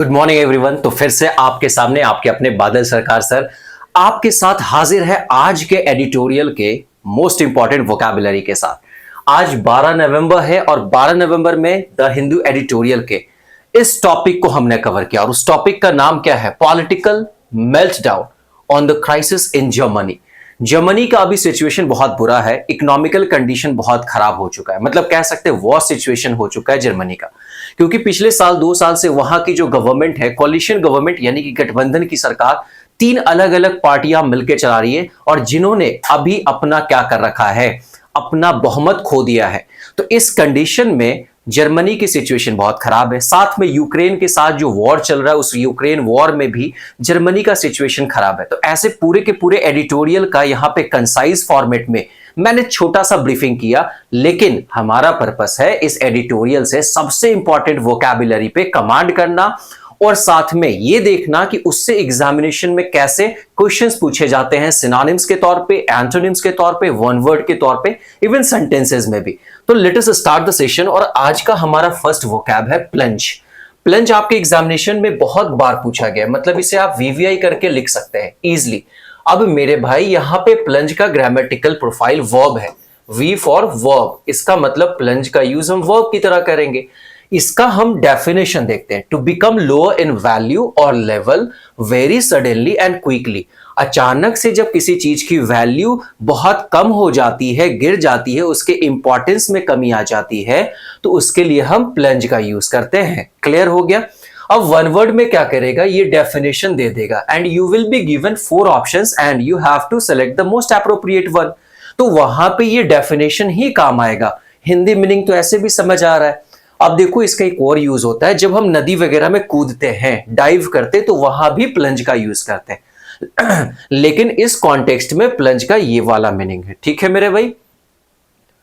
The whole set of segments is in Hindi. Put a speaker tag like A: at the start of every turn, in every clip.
A: Good morning everyone. तो फिर से आपके सामने आपके अपने बादल सरकार सर आपके साथ हाजिर है आज के एडिटोरियल के मोस्ट इंपॉर्टेंट वोकैबुलरी के साथ। आज 12 नवंबर है और 12 नवंबर में द हिंदू एडिटोरियल के इस टॉपिक को हमने कवर किया और उस टॉपिक का नाम क्या है? Political meltdown on the crisis in Germany. Germany का अभी सिचुएशन बहुत बुरा है, इकोनॉमिकल कंडीशन बहुत खराब हो चुका है, मतलब कह सकते हैं वॉर सिचुएशन हो चुका है जर्मनी का, क्योंकि पिछले साल 2 साल से वहां की जो गवर्नमेंट है, कोलिशन गवर्नमेंट यानी कि गठबंधन की सरकार, 3 अलग अलग पार्टियां मिलकर चला रही है और जिन्होंने अभी अपना क्या कर रखा है, अपना बहुमत खो दिया है। तो इस कंडीशन में जर्मनी की सिचुएशन बहुत खराब है। साथ में यूक्रेन के साथ जो वॉर चल रहा है, उस यूक्रेन वॉर में भी जर्मनी का सिचुएशन खराब है। तो ऐसे पूरे के पूरे एडिटोरियल का यहां पे कंसाइज फॉर्मेट में मैंने छोटा सा ब्रीफिंग किया, लेकिन हमारा पर्पस है इस एडिटोरियल से सबसे इंपॉर्टेंट वोकैबुलरी पे कमांड करना और साथ में ये देखना कि उससे एग्जामिनेशन में कैसे क्वेश्चंस पूछे जाते हैं, सिनोनिम्स के तौर पे, एंटोनिम्स के तौर पे, वन वर्ड के तौर पे, इवन सेंटेंसेस में भी। तो let us start the session. और आज का हमारा फर्स्ट वोकैब है प्लंज। प्लंज आपके एग्जामिनेशन में बहुत बार पूछा गया, मतलब इसे आप वीवीआई करके लिख सकते हैं इजिली। अब मेरे भाई यहां पे प्लंज का ग्रामेटिकल प्रोफाइल वर्ब है, वी फॉर वर्ब। इसका मतलब प्लंज का यूज हम वर्ब की तरह करेंगे। इसका हम डेफिनेशन देखते हैं। To become lower in value और level very suddenly and quickly. अचानक से जब किसी चीज की वैल्यू बहुत कम हो जाती है, गिर जाती है, उसके इंपॉर्टेंस में कमी आ जाती है, तो उसके लिए हम प्लंज का यूज करते हैं। क्लियर हो गया? अब वन वर्ड में क्या करेगा, ये डेफिनेशन दे देगा and you will be given 4 options and you have to select the most appropriate one. तो वहां पे ये डेफिनेशन ही काम आएगा। हिंदी मीनिंग तो ऐसे भी समझ आ रहा है। अब देखो इसका एक और यूज होता है, जब हम नदी वगैरह में कूदते हैं, डाइव करते, तो वहां भी प्लंज का यूज करते हैं लेकिन इस कॉन्टेक्स्ट में प्लंज का ये वाला मीनिंग है। ठीक है मेरे भाई?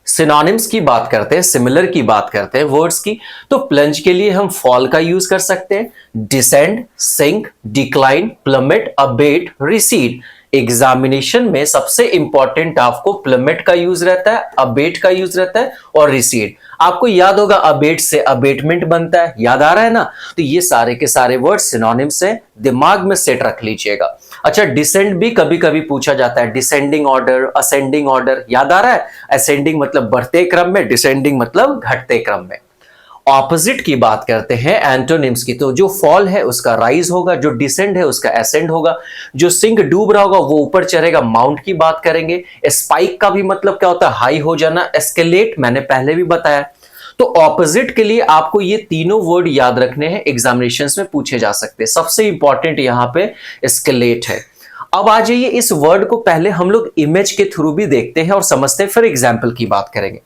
A: सिनोनिम्स की बात करते हैं, सिमिलर की बात करते हैं, वर्ड्स की, तो प्लंज के लिए हम फॉल का यूज कर सकते हैं, descend, sink, decline, plummet, abate, recede. Examination में सबसे इंपॉर्टेंट आपको प्लमेट का यूज रहता है, अबेट का यूज रहता है और रिसीड। आपको याद होगा अबेट से अबेटमेंट बनता है, याद आ रहा है ना? तो ये सारे के सारे वर्ड सिनोनिम्स हैं, दिमाग में सेट रख लीजिएगा। अच्छा, डिसेंड भी कभी कभी पूछा जाता है, डिसेंडिंग ऑर्डर, असेंडिंग ऑर्डर, याद आ रहा है? असेंडिंग मतलब बढ़ते क्रम में, डिसेंडिंग मतलब घटते क्रम में। ऑपोजिट की बात करते हैं, एंटोनिम्स की, तो जो फॉल है उसका राइज होगा, जो डिसेंड है उसका एसेंड होगा, जो सिंक डूब रहा होगा वो ऊपर चढ़ेगा, माउंट की बात करेंगे। स्पाइक का भी मतलब क्या होता है? हाई हो जाना। एस्केलेट मैंने पहले भी बताया। तो ऑपोजिट के लिए आपको ये तीनों वर्ड याद रखने हैं, एग्जामिनेशंस में पूछे जा सकते हैं। सबसे इंपॉर्टेंट यहां पे एस्केलेट है। अब आ जाइए, इस वर्ड को पहले हम लोग इमेज के थ्रू भी देखते हैं और समझते हैं, फिर एग्जाम्पल की बात करेंगे।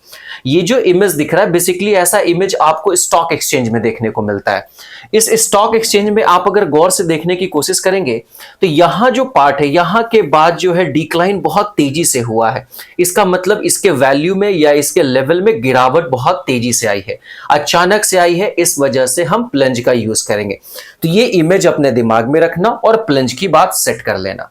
A: ये जो इमेज दिख रहा है, बेसिकली ऐसा इमेज आपको स्टॉक एक्सचेंज में देखने को मिलता है। इस स्टॉक एक्सचेंज में आप अगर गौर से देखने की कोशिश करेंगे तो यहां जो पार्ट है, यहां के बाद जो है डिक्लाइन बहुत तेजी से हुआ है। इसका मतलब इसके वैल्यू में या इसके लेवल में गिरावट बहुत तेजी से आई है, अचानक से आई है, इस वजह से हम प्लंज का यूज करेंगे। तो ये इमेज अपने दिमाग में रखना और प्लंज की बात सेट कर लेना।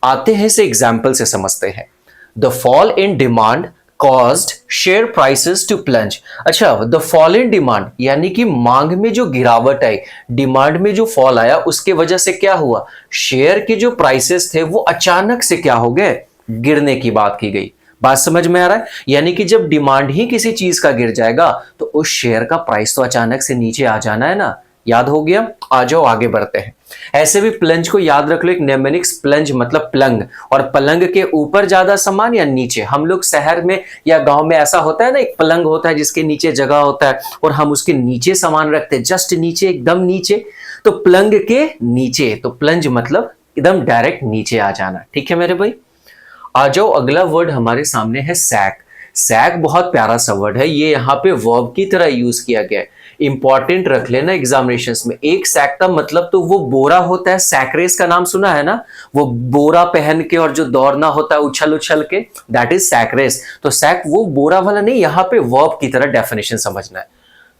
A: आते हैं इसे एग्जाम्पल से समझते हैं। The fall in demand caused share prices to plunge। अच्छा, द फॉल इन डिमांड यानी कि मांग में जो गिरावट आई, डिमांड में जो फॉल आया, उसके वजह से क्या हुआ? शेयर के जो प्राइसेस थे वो अचानक से क्या हो गए? गिरने की बात की गई। बात समझ में आ रहा है? यानी कि जब डिमांड ही किसी चीज का गिर जाएगा तो उस शेयर का प्राइस तो अचानक से नीचे आ जाना है ना। याद हो गया? आ जाओ आगे बढ़ते हैं। ऐसे भी प्लंज को याद रख लो, एक नेमेनिक्स प्लंज मतलब पलंग, और पलंग के ऊपर ज्यादा सामान या नीचे। हम लोग शहर में या गांव में ऐसा होता है ना, एक पलंग होता है जिसके नीचे जगह होता है और हम उसके नीचे सामान रखते हैं, जस्ट नीचे, एकदम नीचे। तो पलंग के नीचे, तो प्लंज मतलब एकदम डायरेक्ट नीचे आ जाना। ठीक है मेरे भाई? आ जाओ, अगला वर्ड हमारे सामने है सैक। सैक बहुत प्यारा सा वर्ड है, ये यहाँ पे वर्ब की तरह यूज किया गया है। इंपॉर्टेंट रख लेना एग्जामिनेशंस में। एक सैक का मतलब तो वो बोरा होता है, सैक रेस का नाम सुना है ना? वो बोरा पहन के और जो दौड़ना होता है उछल उछल के, दैट इज सैक रेस। तो सैक वो बोरा वाला नहीं, यहाँ पे वर्ब की तरह डेफिनेशन समझना है।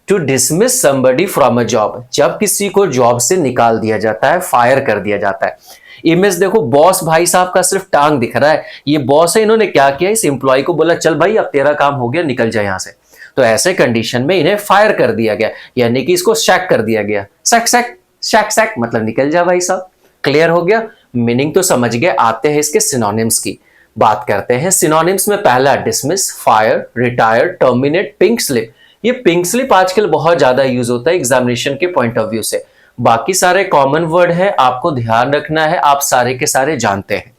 A: To dismiss somebody from a job, जब किसी को जॉब से निकाल दिया जाता है, फायर कर दिया जाता है। इमेज देखो, बॉस भाई साहब का सिर्फ टांग दिख रहा है, ये बॉस है, इन्होंने क्या किया, इस एम्प्लॉय को बोला चल भाई अब तेरा काम हो गया, निकल जाए यहां से। तो ऐसे कंडीशन में इन्हें फायर कर दिया गया, यानी कि इसको सैक कर दिया गया। सैक सैक शैक शैक मतलब निकल जा भाई साहब। क्लियर हो गया, मीनिंग तो समझ गए। आते हैं इसके सिनोनिम्स की बात करते हैं। सिनोनिम्स में पहला dismiss, fire, retire, terminate, pink slip. ये पिंक स्लिप आजकल बहुत ज्यादा यूज होता है एग्जामिनेशन के पॉइंट ऑफ व्यू से। बाकी सारे कॉमन वर्ड है, आपको ध्यान रखना है, आप सारे के सारे जानते हैं।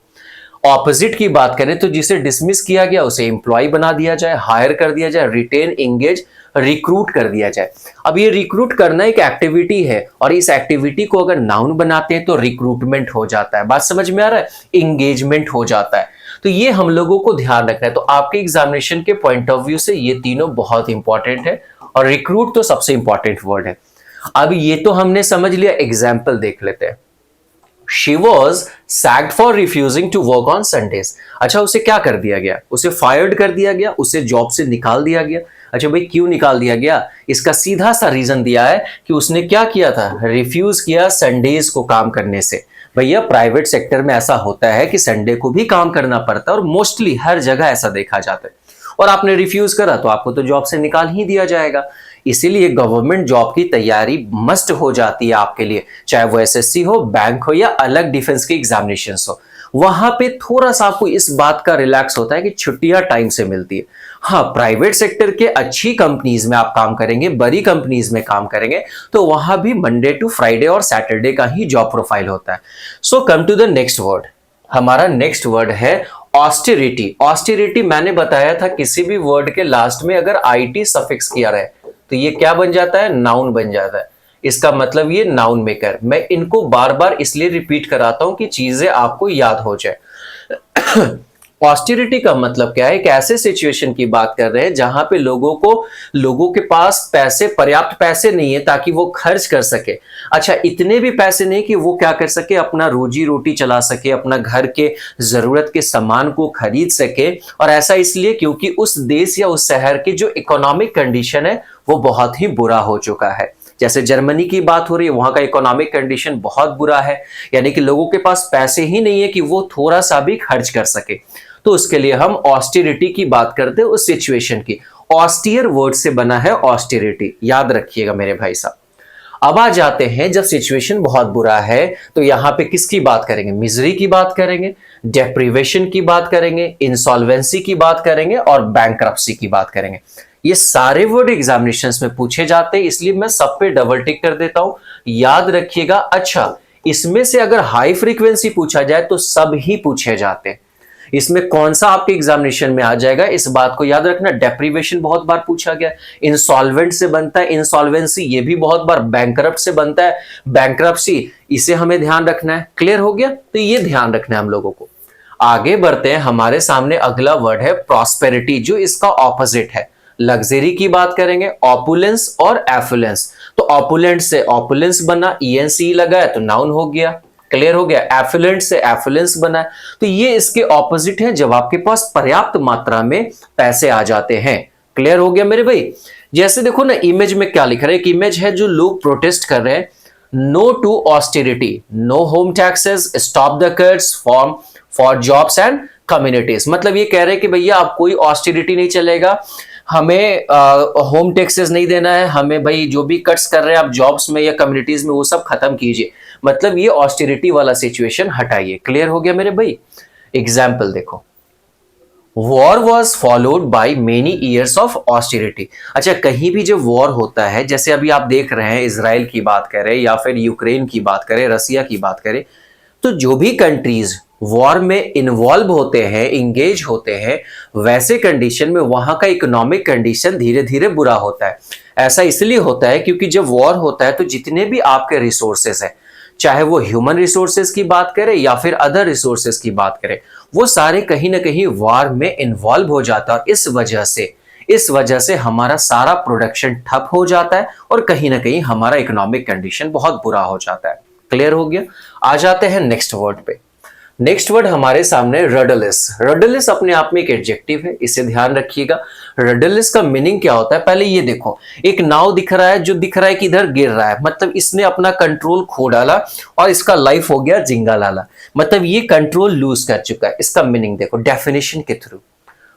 A: ऑपोजिट की बात करें तो जिसे डिसमिस किया गया उसे एम्प्लॉय बना दिया जाए, हायर कर दिया जाए, रिटेन, एंगेज, रिक्रूट कर दिया जाए। अब ये रिक्रूट करना एक एक्टिविटी है और इस एक्टिविटी को अगर नाउन बनाते हैं तो रिक्रूटमेंट हो जाता है। बात समझ में आ रहा है? एंगेजमेंट हो जाता है। तो ये हम लोगों को ध्यान रखना है। तो आपके एग्जामिनेशन के पॉइंट ऑफ व्यू से ये तीनों बहुत इंपॉर्टेंट है और रिक्रूट तो सबसे इंपॉर्टेंट वर्ड है। अब ये तो हमने समझ लिया, एग्जाम्पल देख लेते हैं। She was sacked for refusing to work on Sundays। अच्छा, उसे क्या कर दिया गया? उसे फायर्ड कर दिया गया, उसे जॉब से निकाल दिया गया। अच्छा भाई, क्यों निकाल दिया गया? इसका सीधा सा रीजन दिया है कि उसने क्या किया था? रिफ्यूज किया संडेज को काम करने से। भैया प्राइवेट सेक्टर में ऐसा होता है कि संडे को भी काम करना पड़ता है और मोस्टली हर जगह ऐसा देखा जाता है। और आपने रिफ्यूज करा तो आपको तो जॉब से निकाल ही दिया जाएगा। इसीलिए गवर्नमेंट जॉब की तैयारी मस्ट हो जाती है आपके लिए, चाहे वो एसएससी हो, बैंक हो या अलग डिफेंस के एग्जामिनेशंस हो। वहां पे थोड़ा सा आपको इस बात का रिलैक्स होता है कि छुट्टियां टाइम से मिलती है। हाँ, प्राइवेट सेक्टर के अच्छी कंपनीज में आप काम करेंगे, बड़ी कंपनीज में काम करेंगे तो वहां भी मंडे टू फ्राइडे और सैटरडे का ही जॉब प्रोफाइल होता है। So come to the next word. हमारा नेक्स्ट वर्ड है ऑस्टेरिटी। ऑस्टेरिटी मैंने बताया था किसी भी वर्ड के लास्ट में अगर आईटी सफिक्स किया रहे तो ये क्या बन जाता है? नाउन बन जाता है। इसका मतलब ये नाउन मेकर। मैं इनको बार बार इसलिए रिपीट कराता हूं कि चीजें आपको याद हो जाए। ऑस्टेरिटी का मतलब क्या है? एक ऐसे सिचुएशन की बात कर रहे हैं जहां पे लोगों के पास पैसे, पर्याप्त पैसे नहीं है ताकि वो खर्च कर सके। अच्छा, इतने भी पैसे नहीं कि वो क्या कर सके, अपना रोजी रोटी चला सके, अपना घर के जरूरत के सामान को खरीद सके। और ऐसा इसलिए क्योंकि उस देश या उस शहर की जो इकोनॉमिक कंडीशन है वो बहुत ही बुरा हो चुका है। जैसे जर्मनी की बात हो रही है, वहां का इकोनॉमिक कंडीशन बहुत बुरा है, यानी कि लोगों के पास पैसे ही नहीं है कि वो थोड़ा सा भी खर्च कर सके। तो उसके लिए हम ऑस्टेरिटी की बात करते हैं, उस सिचुएशन की। ऑस्टियर वर्ड से बना है ऑस्टेरिटी, याद रखिएगा मेरे भाई साहब। अब आ जाते हैं, जब सिचुएशन बहुत बुरा है तो यहां पे किसकी बात करेंगे? मिजरी की बात करेंगे, डेप्रिवेशन की बात करेंगे, इंसॉल्वेंसी की बात करेंगे और बैंक्रप्सी की बात करेंगे। ये सारे वर्ड एग्जामिनेशंस में पूछे जाते हैं, इसलिए मैं सब पे डबल टिक कर देता हूं, याद रखिएगा। अच्छा, इसमें से अगर हाई फ्रीक्वेंसी पूछा जाए तो सब ही पूछे जाते हैं। इसमें कौन सा आपके एग्जामिनेशन में आ जाएगा, इस बात को याद रखना। डेप्रिवेशन बहुत बार पूछा गया, इंसॉल्वेंट से बनता है, इंसॉल्वेंसी ये भी बहुत बार बैंकरप्ट से बनता है, बैंकरप्सी इसे हमें ध्यान रखना है। क्लियर हो गया? तो ये ध्यान रखना है हम लोगों को। आगे बढ़ते हैं, हमारे सामने अगला वर्ड है प्रॉस्पेरिटी, जो इसका ऑपोजिट है। लग्जरी की बात करेंगे, ऑपुलेंस और एफुलेंस। तो ऑपुलेंट से ऑपुलेंस बना, ईएनसी लगा है तो नाउन हो गया। क्लियर हो गया? एफुलेंट से एफुलेंस बना है, तो ये इसके ऑपोजिट है जब आपके पास पर्याप्त मात्रा में पैसे आ जाते हैं। क्लियर हो गया मेरे भाई? जैसे देखो ना, इमेज में क्या लिख रहा है? एक इमेज है जो लोग प्रोटेस्ट कर रहे हैं, no to austerity, no home taxes, stop the cuts for jobs and communities. मतलब ये कह रहे हैं कि भैया आप कोई ऑस्टेरिटी नहीं चलेगा, हमें होम टैक्सेस नहीं देना है, हमें भाई जो भी कट्स कर रहे हैं आप जॉब्स में या कम्युनिटीज में वो सब खत्म कीजिए। मतलब ये ऑस्टेरिटी वाला सिचुएशन हटाइए। क्लियर हो गया मेरे भाई? एग्जाम्पल देखो, war was followed by many years of austerity. अच्छा, कहीं भी जब वॉर होता है, जैसे अभी आप देख रहे हैं इजराइल की बात करें या फिर यूक्रेन की बात करें, रसिया की बात करें, तो जो भी कंट्रीज वॉर में इन्वॉल्व होते हैं, इंगेज होते हैं, वैसे कंडीशन में वहां का इकोनॉमिक कंडीशन धीरे धीरे बुरा होता है। ऐसा इसलिए होता है क्योंकि जब वॉर होता है तो जितने भी आपके रिसोर्सेस हैं, चाहे वो ह्यूमन रिसोर्सेस की बात करें या फिर अदर रिसोर्सेस की बात करें, वो सारे कहीं ना कहीं वॉर में इन्वॉल्व हो जाता है। इस वजह से हमारा सारा प्रोडक्शन ठप हो जाता है और कहीं ना कहीं हमारा इकोनॉमिक कंडीशन बहुत बुरा हो जाता है। क्लियर हो गया? आ जाते हैं नेक्स्ट वर्ड पे। नेक्स्ट वर्ड हमारे सामने रडलेस। रडलेस अपने आप में एक एडजेक्टिव है, इसे ध्यान रखिएगा। रडलेस का मीनिंग क्या होता है? पहले ये देखो, एक नाव दिख रहा है, जो दिख रहा है कि इधर गिर रहा है, मतलब इसने अपना कंट्रोल खो डाला और इसका लाइफ हो गया जिंगा लाला, मतलब ये कंट्रोल लूज कर चुका है। इसका मीनिंग देखो डेफिनेशन के through,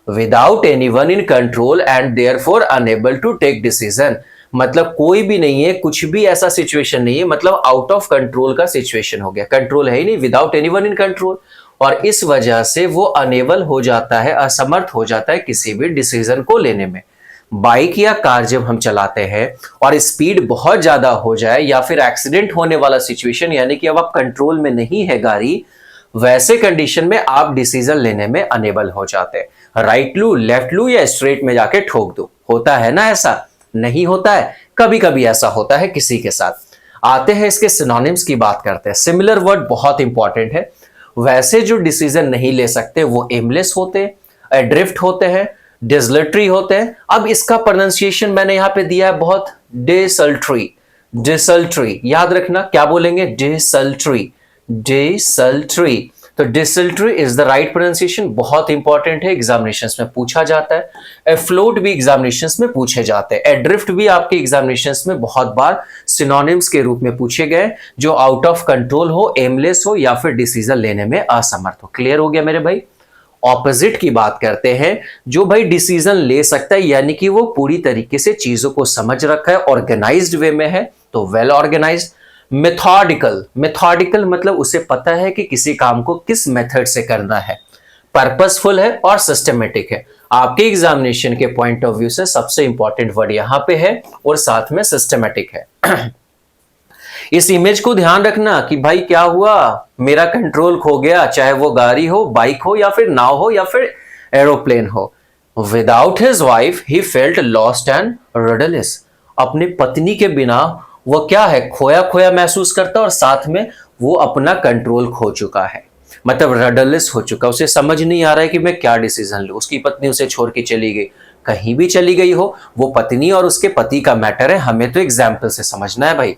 A: without anyone in control and therefore unable to take decision. मतलब कोई भी नहीं है, कुछ भी ऐसा सिचुएशन नहीं है, मतलब आउट ऑफ कंट्रोल का सिचुएशन हो गया, कंट्रोल है ही नहीं, विदाउट एनीवन इन कंट्रोल। और इस वजह से वो अनेबल हो जाता है, असमर्थ हो जाता है किसी भी डिसीजन को लेने में। बाइक या कार जब हम चलाते हैं और स्पीड बहुत ज्यादा हो जाए या फिर एक्सीडेंट होने वाला सिचुएशन, यानी कि अब आप कंट्रोल में नहीं है गाड़ी, वैसे कंडीशन में आप डिसीजन लेने में अनेबल हो जाते हैं। राइट लू, लेफ्ट लू या स्ट्रेट में जाके ठोक दो, होता है ना ऐसा? नहीं होता है, कभी कभी ऐसा होता है किसी के साथ। आते हैं इसके सिनोनिम्स की बात करते हैं। सिमिलर वर्ड बहुत इंपॉर्टेंट है। वैसे जो डिसीजन नहीं ले सकते वो एमलेस होते हैं, एड्रिफ्ट होते हैं, डिसलेटरी होते हैं। अब इसका प्रोनाउंसिएशन मैंने यहां पे दिया है बहुत, डिसल्ट्री। डिसल्ट्री याद रखना, क्या बोलेंगे? Desultory, desultory. तो desultory is the right pronunciation, बहुत इंपॉर्टेंट है, एग्जामिनेशंस में पूछा जाता है। एफ्लोट भी एग्जामिनेशंस में पूछे जाते हैं। एड्रिफ्ट भी आपके एग्जामिनेशंस में बहुत बार सिनोनिम्स के रूप में पूछे गए, जो आउट ऑफ कंट्रोल हो, एमलेस हो या फिर डिसीजन लेने में असमर्थ हो। क्लियर हो गया मेरे भाई? ऑपोजिट की बात करते हैं, जो भाई डिसीजन ले सकता है, यानी कि वो पूरी तरीके से चीजों को समझ रखा है, ऑर्गेनाइज्ड वे में है, तो वेल ऑर्गेनाइज्ड। मेथोडिकल, मेथोडिकल मतलब उसे पता है कि किसी काम को किस मेथड से करना है। पर्पसफुल है और सिस्टमेटिक है। आपके एग्जामिनेशन के पॉइंट ऑफ व्यू से सबसे इंपॉर्टेंट वर्ड यहां पे है, और साथ में सिस्टमेटिक है। इस इमेज को ध्यान रखना कि भाई क्या हुआ, मेरा कंट्रोल खो गया, चाहे वो गाड़ी हो, बाइक हो या फिर नाव हो या फिर एरोप्लेन हो। Without his wife he felt lost and rudderless. अपने पत्नी के बिना वो क्या है, खोया खोया महसूस करता, और साथ में वो अपना कंट्रोल खो चुका है, मतलब रडलेस हो चुका। उसे समझ नहीं आ रहा है कि मैं क्या डिसीजन लूं। उसकी पत्नी उसे छोड़ के चली गई, कहीं भी चली गई हो, वो पत्नी और उसके पति का मैटर है, हमें तो एग्जाम्पल से समझना है भाई।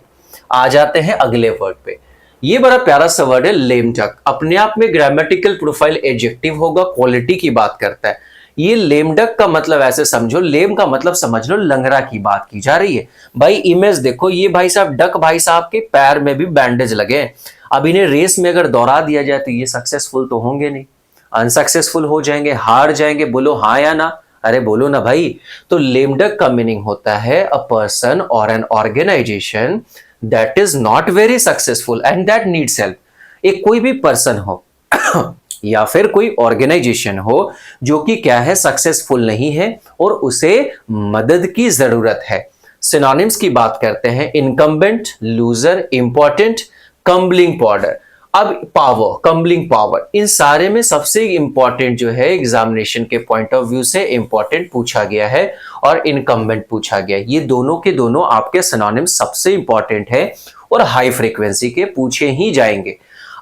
A: आ जाते हैं अगले वर्ड पे। ये बड़ा प्यारा सा वर्ड है, लेम डक। अपने आप में ग्रामेटिकल प्रोफाइल एडजेक्टिव होगा, क्वालिटी की बात करता है। ये लेम डक का मतलब ऐसे समझो, लेम का मतलब समझ लो लंगड़ा की बात की जा रही है। भाई इमेज देखो, ये भाई साहब डक भाई साहब के पैर में भी बैंडेज लगे हैं। अब इन्हें रेस में अगर दौड़ा दिया जाए तो ये सक्सेसफुल तो होंगे नहीं, अनसक्सेसफुल हो जाएंगे, हार जाएंगे। बोलो हाँ या ना? अरे बोलो ना भाई। तो लेम डक का मीनिंग होता है अ पर्सन और an organisation that is not very successful and that needs help। एक कोई भी पर्सन हो या फिर कोई ऑर्गेनाइजेशन हो जो कि क्या है, सक्सेसफुल नहीं है और उसे मदद की जरूरत है। सिनोनिम्स की बात करते हैं, इनकम्बेंट, लूजर, इंपॉर्टेंट, कम्बलिंग पाउडर। अब पावर, कम्बलिंग पावर, इन सारे में सबसे इंपॉर्टेंट जो है एग्जामिनेशन के पॉइंट ऑफ व्यू से इंपॉर्टेंट पूछा गया है और इनकम्बेंट पूछा गया है। ये दोनों के दोनों आपके सिनोनिम सबसे इंपॉर्टेंट है और हाई फ्रीक्वेंसी के पूछे ही जाएंगे।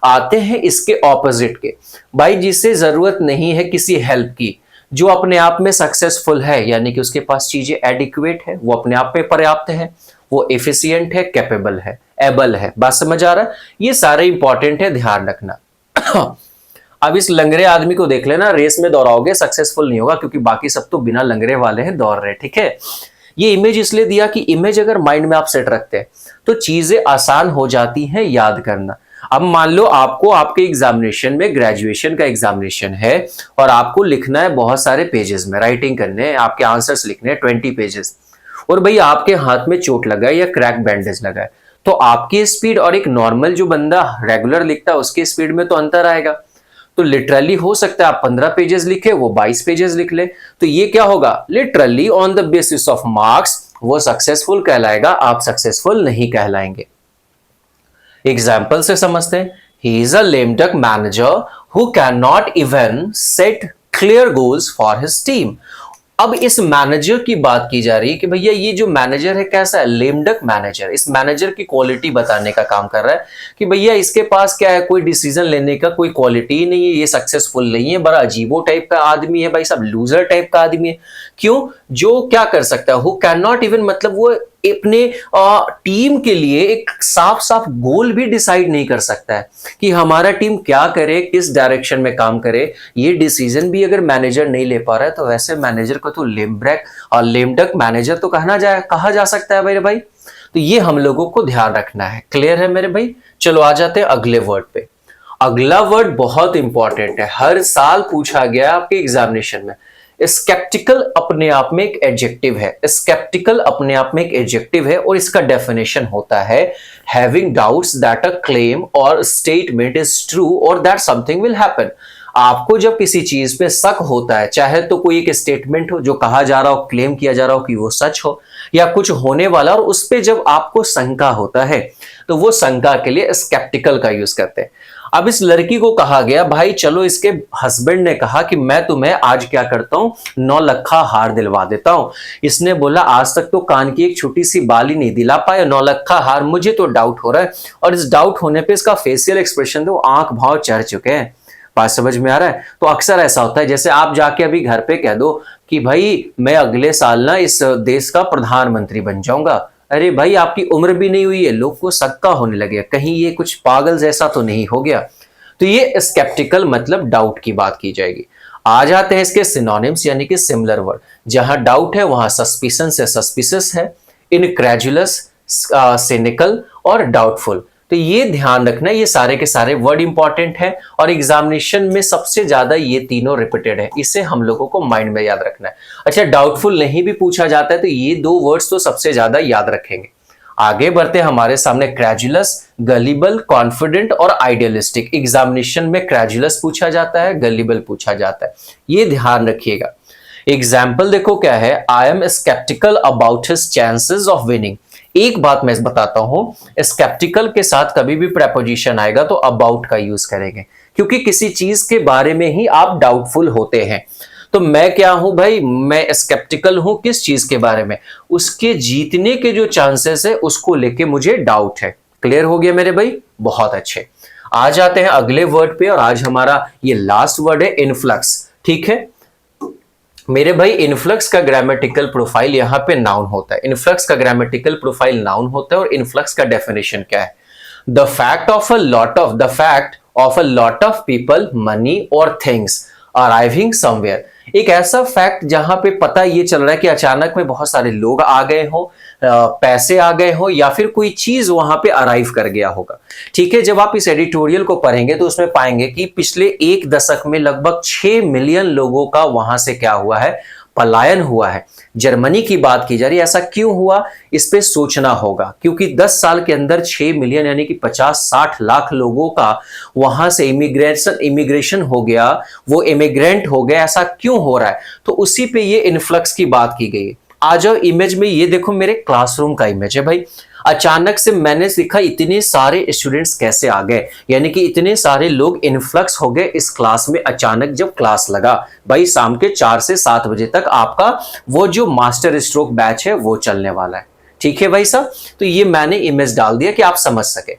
A: आते हैं इसके ऑपोजिट के, भाई जिसे जरूरत नहीं है किसी हेल्प की, जो अपने आप में सक्सेसफुल है, यानी कि उसके पास चीजें एडिक्वेट है, वो अपने आप में पर्याप्त है, वो एफिशिएंट है, कैपेबल है, एबल है। बात समझ आ रहा है? ये सारे इंपॉर्टेंट है, ध्यान रखना। अब इस लंगड़े आदमी को देख लेना, रेस में दौड़ाओगे सक्सेसफुल नहीं होगा, क्योंकि बाकी सब तो बिना लंगड़े वाले हैं, दौड़ रहे। ठीक है, ये इमेज इसलिए दिया कि इमेज अगर माइंड में आप सेट रखते हैं तो चीजें आसान हो जाती हैं याद करना। अब मान लो आपको आपके एग्जामिनेशन में, ग्रेजुएशन का एग्जामिनेशन है और आपको लिखना है बहुत सारे पेजेस में, राइटिंग करने हैं, आपके आंसर्स लिखने हैं 20 पेजेस, और भाई आपके हाथ में चोट लगा है या क्रैक बैंडेज लगा है, तो आपकी स्पीड और एक नॉर्मल जो बंदा रेगुलर लिखता है उसकी स्पीड में तो अंतर आएगा। तो लिटरली हो सकता है आप 15 पेजेस लिखे, वो 22 पेजेस लिख ले, तो ये क्या होगा, literally on the basis of marks वो सक्सेसफुल कहलाएगा, आप सक्सेसफुल नहीं कहलाएंगे। एग्जाम्पल से समझते हैं। He is a lame duck manager who can not even set clear goals for his team. अब इस मैनेजर की बात की जा रही है कि भैया ये जो मैनेजर है कैसा है, लेमडक मैनेजर। इस मैनेजर की क्वालिटी बताने का काम कर रहा है कि भैया इसके पास क्या है, कोई डिसीजन लेने का कोई क्वालिटी ही नहीं है, ये सक्सेसफुल नहीं है, बड़ा अजीबो टाइप का आदमी है भाई साहब, लूजर टाइप का आदमी है। क्यों? जो क्या कर सकता है, हु कैन नॉट इवन, मतलब वो अपने टीम के लिए एक साफ साफ गोल भी डिसाइड नहीं कर सकता है कि हमारा टीम क्या करे, किस डायरेक्शन में काम करे। ये डिसीजन भी अगर मैनेजर नहीं ले पा रहा है तो वैसे मैनेजर को तो लेमब्रैक और लेमडक मैनेजर तो कहा जा सकता है मेरे भाई। तो ये हम लोगों को ध्यान रखना है। क्लियर है मेरे भाई? चलो आ जाते हैं अगले वर्ड पे। अगला वर्ड बहुत इंपॉर्टेंट है, हर साल पूछा गया आपके एग्जामिनेशन में। स्केप्टिकल अपने आप में एक एडजेक्टिव है, स्केप्टिकल अपने आप में एक एडजेक्टिव है और इसका डेफिनेशन होता है having doubts that a claim और स्टेटमेंट इज ट्रू और दैट समथिंग विल हैपन। आपको जब किसी चीज पे शक होता है, चाहे तो कोई एक स्टेटमेंट हो जो कहा जा रहा हो, क्लेम किया जा रहा हो कि वो सच हो, या कुछ होने वाला, और उस पे जब आपको शंका होता है तो वो शंका के लिए स्केप्टिकल का यूज करते हैं। अब इस लड़की को कहा गया भाई चलो, इसके हस्बैंड ने कहा कि मैं तुम्हें आज क्या करता हूं, 9 लखा हार दिलवा देता हूं। इसने बोला आज तक तो कान की एक छोटी सी बाली नहीं दिला पाया, 9 लखा हार, मुझे तो डाउट हो रहा है। और इस डाउट होने पे इसका फेशियल एक्सप्रेशन तो आंख भाव चढ़ चुके हैं। बात समझ में आ रहा है? तो अक्सर ऐसा होता है, जैसे आप जाके अभी घर पे कह दो कि भाई मैं अगले साल ना इस देश का प्रधानमंत्री बन जाऊंगा। अरे भाई आपकी उम्र भी नहीं हुई है, लोग को सक्का होने लगे, कहीं ये कुछ पागल जैसा तो नहीं हो गया। तो ये स्केप्टिकल मतलब डाउट की बात की जाएगी। आ जाते हैं इसके सिनोनिम्स यानी कि सिमिलर वर्ड। जहां डाउट है वहां सस्पिशन से सस्पिशियस है, इनक्रेजुलस, सिनिकल और डाउटफुल। तो ये ध्यान रखना, ये सारे के सारे वर्ड इंपॉर्टेंट है और एग्जामिनेशन में सबसे ज्यादा ये तीनों रिपीटेड है, इसे हम लोगों को माइंड में याद रखना है। अच्छा, डाउटफुल नहीं भी पूछा जाता है तो ये 2 वर्ड्स तो सबसे ज्यादा याद रखेंगे। आगे बढ़ते हमारे सामने क्रेजुलस, गलिबल, कॉन्फिडेंट और आइडियलिस्टिक। एग्जामिनेशन में क्रेजुलस पूछा जाता है, गलिबल पूछा जाता है, ये ध्यान रखिएगा। एग्जाम्पल देखो क्या है, I am sceptical about his chances of winning. एक बात मैं बताता हूं, स्केप्टिकल के साथ कभी भी प्रेपोजिशन आएगा तो अबाउट का यूज करेंगे, क्योंकि किसी चीज के बारे में ही आप डाउटफुल होते हैं। तो मैं क्या हूं भाई, मैं स्केप्टिकल हूं किस चीज के बारे में, उसके जीतने के जो चांसेस है उसको लेके मुझे डाउट है। क्लियर हो गया मेरे भाई? बहुत अच्छे। आ जाते हैं अगले वर्ड पे, और आज हमारा ये लास्ट वर्ड है इनफ्लक्स। ठीक है मेरे भाई, इनफ्लक्स का ग्रामेटिकल प्रोफाइल यहां पे नाउन होता है। इनफ्लक्स का ग्रामेटिकल प्रोफाइल नाउन होता है और इनफ्लक्स का डेफिनेशन क्या है? The fact of a lot of people, money और थिंग्स अराइविंग समवेयर। एक ऐसा फैक्ट जहां पे पता ये चल रहा है कि अचानक में बहुत सारे लोग आ गए हो, पैसे आ गए हो, या फिर कोई चीज वहां पे अराइव कर गया होगा। ठीक है, जब आप इस एडिटोरियल को पढ़ेंगे तो उसमें पाएंगे कि पिछले 1 दशक में लगभग 6 मिलियन लोगों का वहां से क्या हुआ है, पलायन हुआ है। जर्मनी की बात की जा रही है। ऐसा क्यों हुआ, इस पे सोचना होगा, क्योंकि 10 साल के अंदर 6 मिलियन यानी कि 50-60 लाख लोगों का वहां से इमिग्रेशन हो गया, वो इमिग्रेंट हो गए। ऐसा क्यों हो रहा है? तो उसी पे ये इनफ्लक्स की बात की गई है। आ जाओ इमेज में, ये देखो मेरे क्लासरूम का इमेज है भाई। अचानक से मैंने सीखा इतने सारे स्टूडेंट्स कैसे आ गए, यानी कि इतने सारे लोग इनफ्लक्स हो गए इस क्लास में अचानक जब क्लास लगा। भाई शाम के 4 से 7 बजे तक आपका वो जो मास्टर स्ट्रोक बैच है वो चलने वाला है। ठीक है भाई साहब, तो ये मैंने इमेज डाल दिया कि आप समझ सके।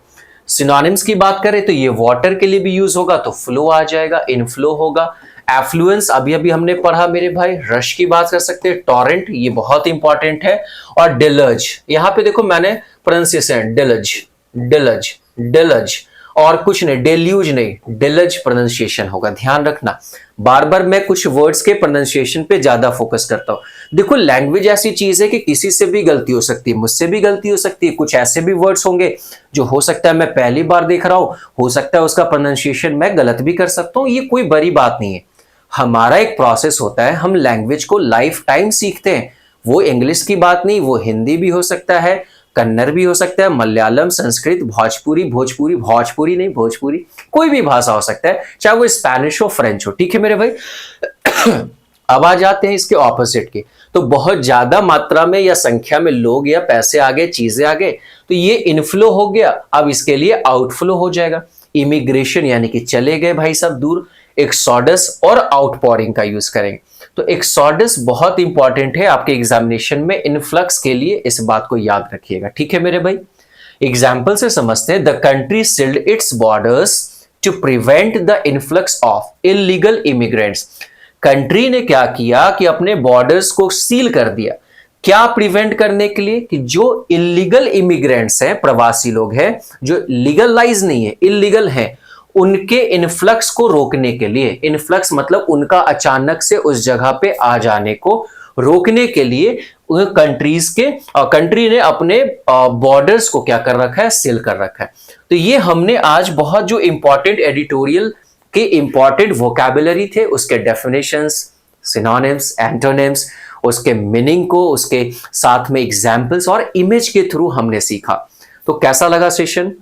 A: सिनोनिम्स की बात करें तो ये वाटर के लिए भी यूज होगा तो फ्लो आ जाएगा, इनफ्लो होगा। एफ्लुएंस अभी अभी हमने पढ़ा मेरे भाई, रश की बात कर सकते हैं, टॉरेंट ये बहुत इंपॉर्टेंट है। और डिलज, यहां पे देखो मैंने प्रोनाउंसिएशन डिलज डिलज डिलज, और कुछ नहीं, डेल्यूज नहीं, डिलज प्रोनाउंसिएशन होगा, ध्यान रखना। बार बार मैं कुछ वर्ड्स के प्रोनाउंसिएशन पे ज्यादा फोकस करता हूं। देखो लैंग्वेज ऐसी चीज है कि किसी से भी गलती हो सकती है, मुझसे भी गलती हो सकती है। कुछ ऐसे भी वर्ड्स होंगे जो हो सकता है मैं पहली बार देख रहा हूं, हो सकता है उसका प्रोनाउंसिएशन मैं गलत भी कर सकता हूं। ये कोई बड़ी बात नहीं है। हमारा एक प्रोसेस होता है, हम लैंग्वेज को लाइफ टाइम सीखते हैं। वो इंग्लिश की बात नहीं, वो हिंदी भी हो सकता है, कन्नड़ भी हो सकता है, मलयालम, संस्कृत, भोजपुरी नहीं, भोजपुरी, कोई भी भाषा हो सकता है, चाहे वो स्पेनिश हो, फ्रेंच हो। ठीक है मेरे भाई। अब आ जाते हैं इसके ऑपोजिट के। तो बहुत ज्यादा मात्रा में या संख्या में लोग या पैसे आ गए, चीजें आ गए, तो ये इनफ्लो हो गया। अब इसके लिए आउटफ्लो हो जाएगा। इमिग्रेशन यानी कि चले गए भाई सब दूर। एक्सोडस और आउटपोरिंग का यूज करेंगे। तो एक्सोडस बहुत इंपॉर्टेंट है आपके एग्जामिनेशन में, इनफ्लक्स के लिए इस बात को याद रखिएगा। ठीक है मेरे भाई, एग्जाम्पल से समझते हैं। The country sealed its borders to prevent the influx of illegal immigrants. Country ने क्या किया कि अपने बॉर्डर्स को सील कर दिया, क्या प्रिवेंट करने के लिए कि जो इलीगल इमिग्रेंट्स हैं, प्रवासी लोग हैं जो लीगलाइज नहीं है, इलीगल हैं, उनके इनफ्लक्स को रोकने के लिए। इनफ्लक्स मतलब उनका अचानक से उस जगह पे आ जाने को रोकने के लिए कंट्री ने अपने बॉर्डर्स को क्या कर रखा है, सील कर रखा है। तो ये हमने आज बहुत जो इंपॉर्टेंट एडिटोरियल के इंपॉर्टेंट वोकैबुलरी थे, उसके डेफिनेशंस, सिनोनिम्स, एंटोनिम्स, उसके मीनिंग को, उसके साथ में एग्जाम्पल्स और इमेज के थ्रू हमने सीखा। तो कैसा लगा सेशन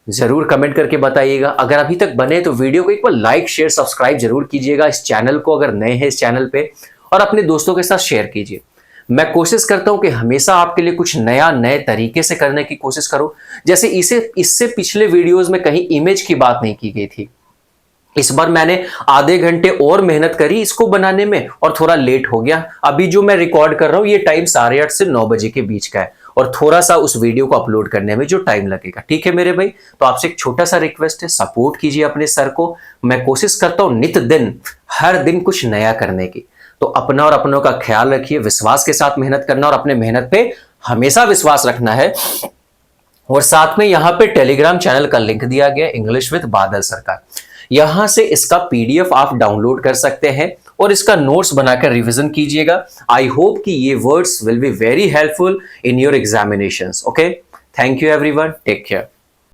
A: जरूर कमेंट करके बताइएगा। अगर अभी तक बने तो वीडियो को एक बार लाइक शेयर सब्सक्राइब जरूर कीजिएगा इस चैनल को अगर नए हैं इस चैनल पे, और अपने दोस्तों के साथ शेयर कीजिए। मैं कोशिश करता हूं कि हमेशा आपके लिए कुछ नया नए तरीके से करने की कोशिश करूं। जैसे इससे पिछले वीडियोस में कहीं इमेज की बात नहीं की गई थी, इस बार मैंने आधे घंटे और मेहनत करी इसको बनाने में और थोड़ा लेट हो गया। अभी जो मैं रिकॉर्ड कर रहा हूं ये टाइम 8:30 से 9 बजे के बीच का है और थोड़ा सा उस वीडियो को अपलोड करने में जो टाइम लगेगा। ठीक है मेरे भाई, तो आपसे एक छोटा सा रिक्वेस्ट है, सपोर्ट कीजिए अपने सर को। मैं कोशिश करता हूं नित दिन हर दिन कुछ नया करने की। तो अपना और अपनों का ख्याल रखिए, विश्वास के साथ मेहनत करना और अपने मेहनत पे हमेशा विश्वास रखना है। और साथ में यहाँ पे टेलीग्राम चैनल का लिंक दिया गया, इंग्लिश विद बादल सरकार। यहां से इसका पीडीएफ आप डाउनलोड कर सकते हैं और इसका नोट्स बनाकर रिवीजन कीजिएगा। आई होप कि ये words will be very helpful in your examinations. Okay, thank you everyone, take care.